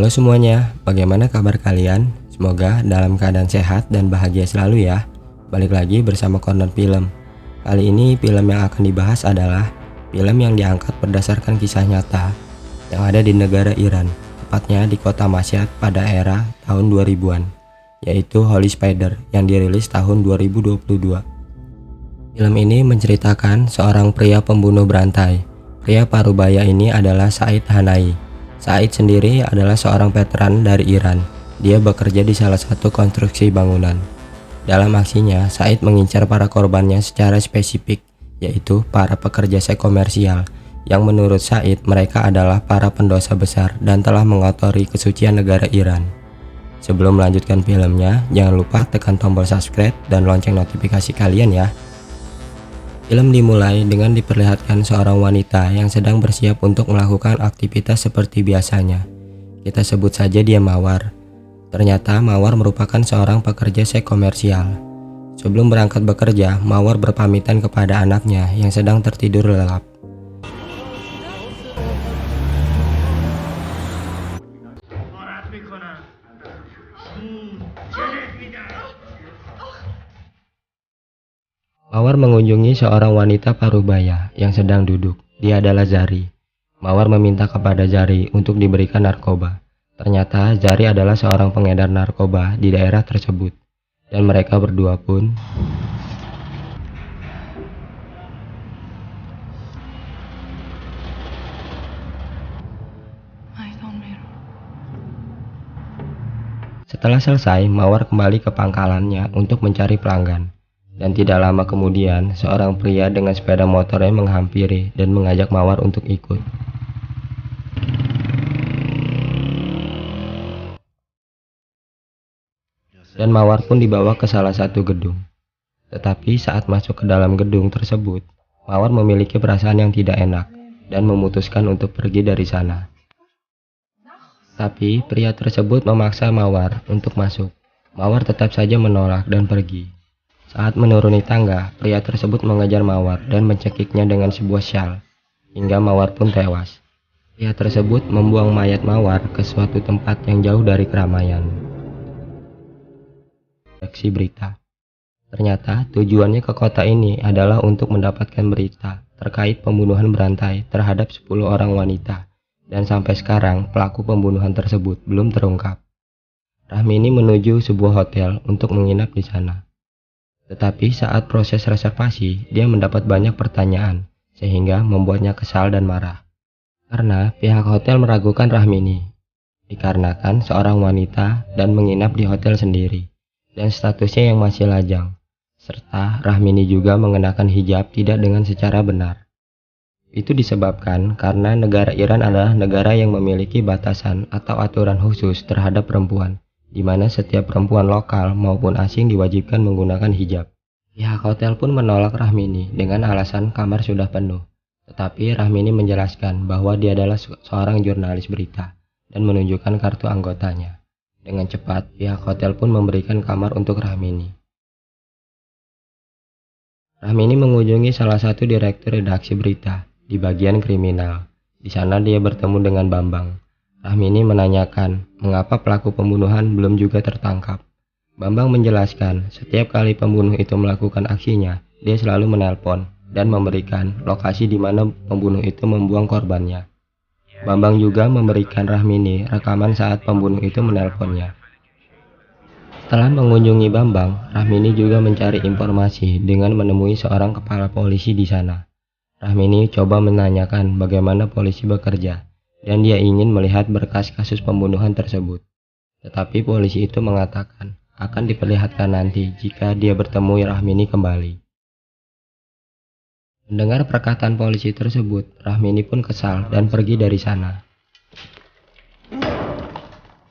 Halo semuanya, bagaimana kabar kalian? Semoga dalam keadaan sehat dan bahagia selalu ya. Balik lagi bersama Corner Film. Kali ini film yang akan dibahas adalah film yang diangkat berdasarkan kisah nyata yang ada di negara Iran, tepatnya di kota Masyhad pada era tahun 2000-an, yaitu Holy Spider yang dirilis tahun 2022. Film ini menceritakan seorang pria pembunuh berantai. Pria parubaya ini adalah Said Hanai. Said sendiri adalah seorang veteran dari Iran. Dia bekerja di salah satu konstruksi bangunan. Dalam aksinya, Said mengincar para korbannya secara spesifik, yaitu para pekerja seks komersial, yang menurut Said mereka adalah para pendosa besar dan telah mengotori kesucian negara Iran. Sebelum melanjutkan filmnya, jangan lupa tekan tombol subscribe dan lonceng notifikasi kalian ya. Film dimulai dengan diperlihatkan seorang wanita yang sedang bersiap untuk melakukan aktivitas seperti biasanya. Kita sebut saja dia Mawar. Ternyata Mawar merupakan seorang pekerja seks komersial. Sebelum berangkat bekerja, Mawar berpamitan kepada anaknya yang sedang tertidur lelap. Mawar mengunjungi seorang wanita parubaya yang sedang duduk. Dia adalah Zari. Mawar meminta kepada Zari untuk diberikan narkoba. Ternyata Zari adalah seorang pengedar narkoba di daerah tersebut. Dan mereka berdua pun setelah selesai, Mawar kembali ke pangkalannya untuk mencari pelanggan. Dan tidak lama kemudian, seorang pria dengan sepeda motornya menghampiri dan mengajak Mawar untuk ikut. Dan Mawar pun dibawa ke salah satu gedung. Tetapi saat masuk ke dalam gedung tersebut, Mawar memiliki perasaan yang tidak enak dan memutuskan untuk pergi dari sana. Tapi pria tersebut memaksa Mawar untuk masuk. Mawar tetap saja menolak dan pergi. Saat menuruni tangga, pria tersebut mengejar Mawar dan mencekiknya dengan sebuah syal, hingga Mawar pun tewas. Pria tersebut membuang mayat Mawar ke suatu tempat yang jauh dari keramaian. Redaksi berita. Ternyata tujuannya ke kota ini adalah untuk mendapatkan berita terkait pembunuhan berantai terhadap 10 orang wanita, dan sampai sekarang pelaku pembunuhan tersebut belum terungkap. Rahmini menuju sebuah hotel untuk menginap di sana. Tetapi saat proses reservasi, dia mendapat banyak pertanyaan, sehingga membuatnya kesal dan marah. Karena pihak hotel meragukan Rahmini, dikarenakan seorang wanita dan menginap di hotel sendiri, dan statusnya yang masih lajang, serta Rahmini juga mengenakan hijab tidak dengan secara benar. Itu disebabkan karena negara Iran adalah negara yang memiliki batasan atau aturan khusus terhadap perempuan, di mana setiap perempuan lokal maupun asing diwajibkan menggunakan hijab. Pihak hotel pun menolak Rahmini dengan alasan kamar sudah penuh. Tetapi Rahmini menjelaskan bahwa dia adalah seorang jurnalis berita dan menunjukkan kartu anggotanya. Dengan cepat, pihak hotel pun memberikan kamar untuk Rahmini. Rahmini mengunjungi salah satu direktur redaksi berita di bagian kriminal. Di sana dia bertemu dengan Bambang. Rahmini menanyakan mengapa pelaku pembunuhan belum juga tertangkap. Bambang menjelaskan setiap kali pembunuh itu melakukan aksinya, dia selalu menelpon dan memberikan lokasi di mana pembunuh itu membuang korbannya. Bambang juga memberikan Rahmini rekaman saat pembunuh itu menelponnya. Setelah mengunjungi Bambang, Rahmini juga mencari informasi dengan menemui seorang kepala polisi di sana. Rahmini coba menanyakan bagaimana polisi bekerja, dan dia ingin melihat berkas kasus pembunuhan tersebut. Tetapi polisi itu mengatakan akan diperlihatkan nanti jika dia bertemu Rahmini kembali. Mendengar perkataan polisi tersebut, Rahmini pun kesal dan pergi dari sana.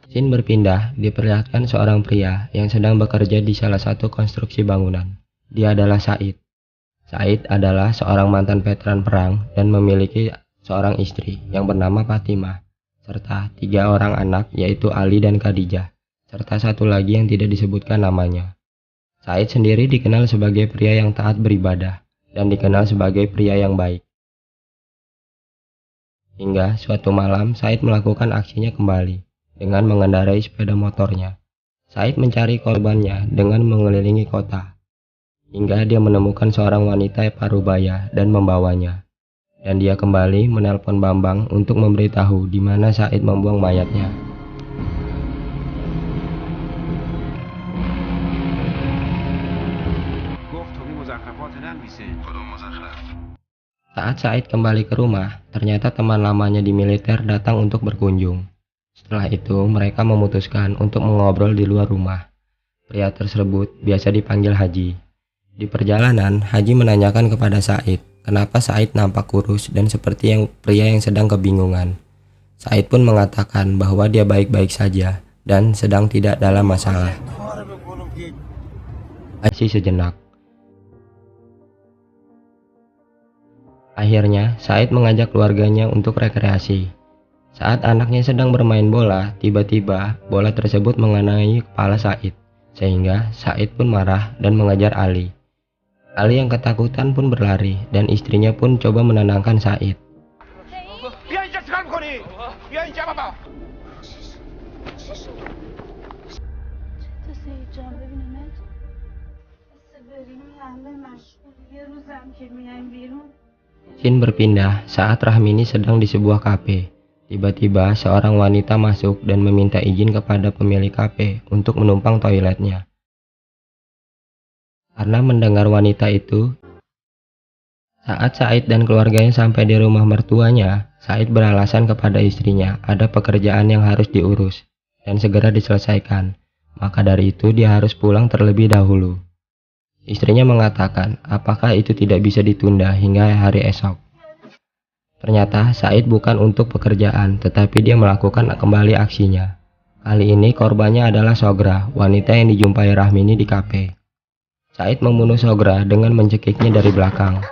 Scene berpindah, diperlihatkan seorang pria yang sedang bekerja di salah satu konstruksi bangunan. Dia adalah Said. Said adalah seorang mantan veteran perang dan memiliki seorang istri yang bernama Fatimah, serta 3 orang anak yaitu Ali dan Khadijah, serta satu lagi yang tidak disebutkan namanya. Said sendiri dikenal sebagai pria yang taat beribadah dan dikenal sebagai pria yang baik. Hingga suatu malam Said melakukan aksinya kembali dengan mengendarai sepeda motornya. Said mencari korbannya dengan mengelilingi kota, hingga dia menemukan seorang wanita parubaya dan membawanya. Dan dia kembali menelpon Bambang untuk memberitahu di mana Said membuang mayatnya. Saat Said kembali ke rumah, ternyata teman lamanya di militer datang untuk berkunjung. Setelah itu, mereka memutuskan untuk mengobrol di luar rumah. Pria tersebut biasa dipanggil Haji. Di perjalanan, Haji menanyakan kepada Said, kenapa Said nampak kurus dan seperti pria yang sedang kebingungan. Said pun mengatakan bahwa dia baik-baik saja dan sedang tidak dalam masalah. Haji sejenak. Akhirnya, Said mengajak keluarganya untuk rekreasi. Saat anaknya sedang bermain bola, tiba-tiba bola tersebut mengenai kepala Said, sehingga Said pun marah dan mengejar Ali. Ali yang ketakutan pun berlari, dan istrinya pun coba menenangkan Said. Scene berpindah saat Rahmini sedang di sebuah kafe. Tiba-tiba seorang wanita masuk dan meminta izin kepada pemilik kafe untuk menumpang toiletnya. Karena mendengar wanita itu, saat Said dan keluarganya sampai di rumah mertuanya, Said beralasan kepada istrinya ada pekerjaan yang harus diurus dan segera diselesaikan. Maka dari itu dia harus pulang terlebih dahulu. Istrinya mengatakan apakah itu tidak bisa ditunda hingga hari esok. Ternyata Said bukan untuk pekerjaan, tetapi dia melakukan kembali aksinya. Kali ini korbannya adalah Sogra, wanita yang dijumpai Rahmini di kafe. Said membunuh Sogra dengan mencekiknya dari belakang.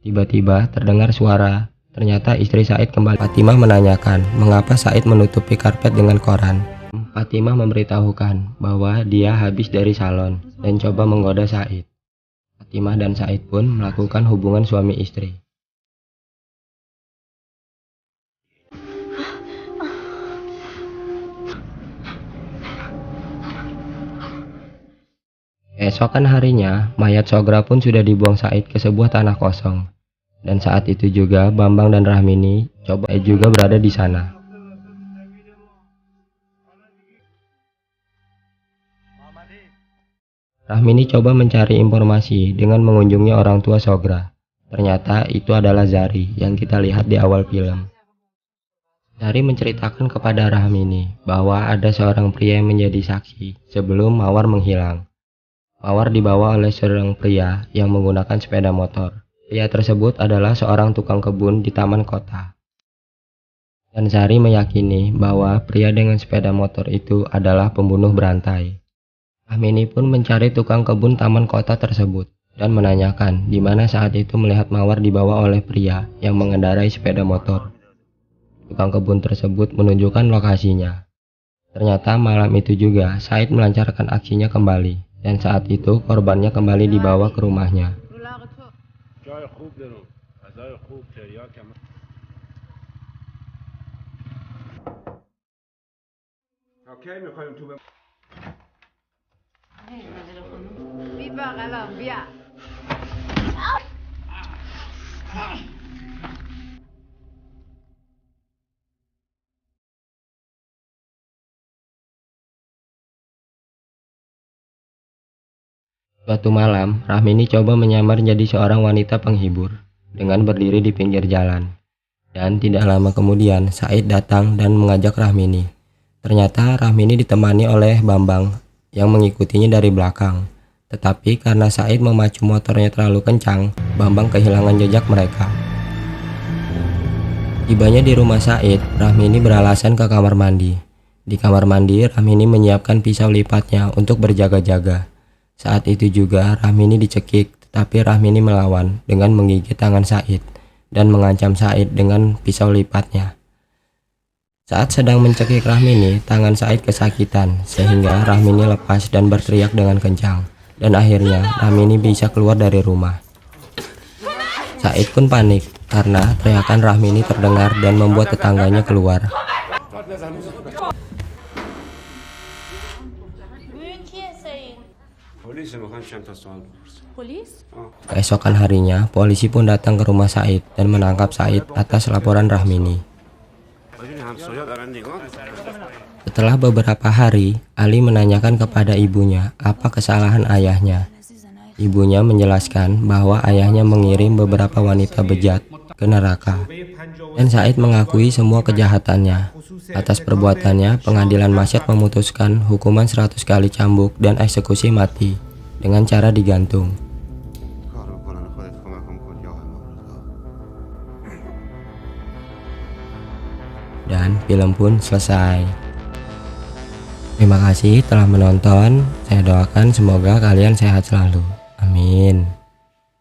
Tiba-tiba terdengar suara. Ternyata istri Said kembali. Fatimah menanyakan mengapa Said menutupi karpet dengan koran. Fatimah memberitahukan bahwa dia habis dari salon dan coba menggoda Said. Fatimah dan Said pun melakukan hubungan suami istri. Esokan harinya, mayat Sogra pun sudah dibuang Said ke sebuah tanah kosong. Dan saat itu juga Bambang dan Rahmini juga berada di sana. Rahmini coba mencari informasi dengan mengunjungi orang tua Sogra. Ternyata itu adalah Zari yang kita lihat di awal film. Zari menceritakan kepada Rahmini bahwa ada seorang pria yang menjadi saksi sebelum Mawar menghilang. Mawar dibawa oleh seorang pria yang menggunakan sepeda motor. Pria tersebut adalah seorang tukang kebun di taman kota. Dan Zari meyakini bahwa pria dengan sepeda motor itu adalah pembunuh berantai. Rahmini pun mencari tukang kebun taman kota tersebut dan menanyakan di mana saat itu melihat Mawar dibawa oleh pria yang mengendarai sepeda motor. Tukang kebun tersebut menunjukkan lokasinya. Ternyata malam itu juga Said melancarkan aksinya kembali, dan saat itu korbannya kembali dibawa ke rumahnya. Suatu malam, Rahmini coba menyamar jadi seorang wanita penghibur dengan berdiri di pinggir jalan. Dan tidak lama kemudian, Said datang dan mengajak Rahmini. Ternyata Rahmini ditemani oleh Bambang yang mengikutinya dari belakang. Tetapi karena Said memacu motornya terlalu kencang, Bambang kehilangan jejak mereka. Tibanya di rumah Said, Rahmini beralasan ke kamar mandi. Di kamar mandi, Rahmini menyiapkan pisau lipatnya untuk berjaga-jaga. Saat itu juga Rahmini dicekik, tetapi Rahmini melawan dengan menggigit tangan Said dan mengancam Said dengan pisau lipatnya. Saat sedang mencekik Rahmini, tangan Said kesakitan sehingga Rahmini lepas dan berteriak dengan kencang. Dan akhirnya Rahmini bisa keluar dari rumah. Said pun panik karena teriakan Rahmini terdengar dan membuat tetangganya keluar. Keesokan harinya, polisi pun datang ke rumah Said dan menangkap Said atas laporan Rahmini. Setelah beberapa hari, Ali menanyakan kepada ibunya apa kesalahan ayahnya. Ibunya menjelaskan bahwa ayahnya mengirim beberapa wanita bejat ke neraka. Dan Said mengakui semua kejahatannya. Atas perbuatannya, pengadilan Masyad memutuskan hukuman 100 kali cambuk dan eksekusi mati dengan cara digantung. Dan film pun selesai. Terima kasih telah menonton. Saya doakan semoga kalian sehat selalu. Amin.